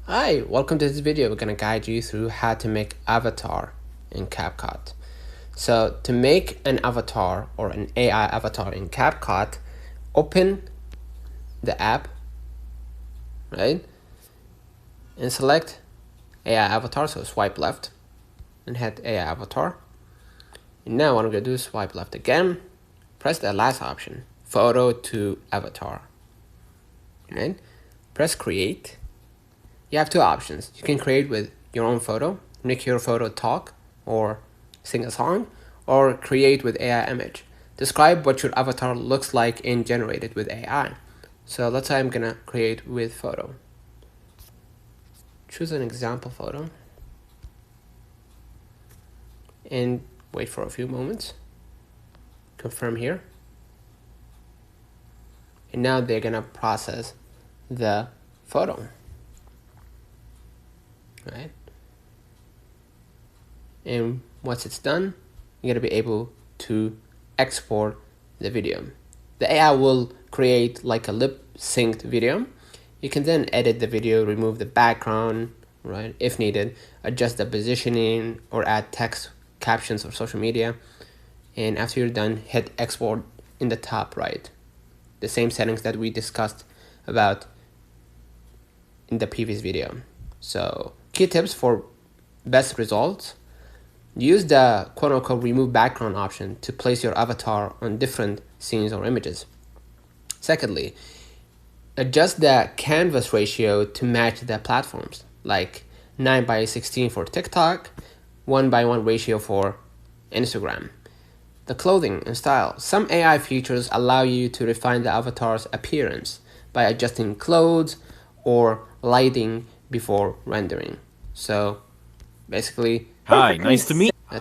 Hi, welcome to this video. We're going to guide you through how to make avatar in CapCut. So to make an avatar or an AI avatar in CapCut, open the app, right? And select AI avatar, so swipe left and hit AI avatar. And now what I'm going to do is swipe left again, press the last option, photo to avatar, right? Press create. You have two options. You can create with your own photo, make your photo talk or sing a song, or create with AI image. Describe what your avatar looks like and generate it with AI. So let's say I'm gonna create with photo. Choose an example photo and wait for a few moments. Confirm here. And now they're gonna process the photo. Right? And once it's done, you're gonna be able to export the video. The AI will create like a lip synced video. You can then edit the video, remove the background, right, if needed, adjust the positioning, or add text, captions, or social media. And after you're done, hit export in the top right. The same settings that we discussed about in the previous video. So key tips for best results: use the quote-unquote remove background option to place your avatar on different scenes or images. Secondly, adjust the canvas ratio to match the platforms, like 9:16 for TikTok, 1:1 ratio for Instagram. The clothing and style. Some AI features allow you to refine the avatar's appearance by adjusting clothes or lighting before rendering. So basically, Hi, nice to meet you.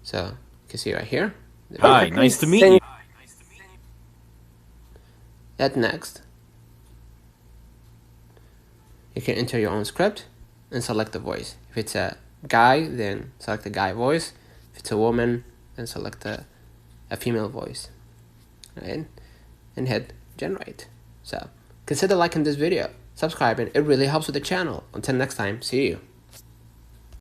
so you can see right here. Hi, nice to meet you. At next, you can enter your own script and select the voice. If it's a guy, then select the guy voice. If it's a woman, then select a female voice, right? And hit generate. So consider liking this video, subscribing. It really helps with the channel. Until next time, see you.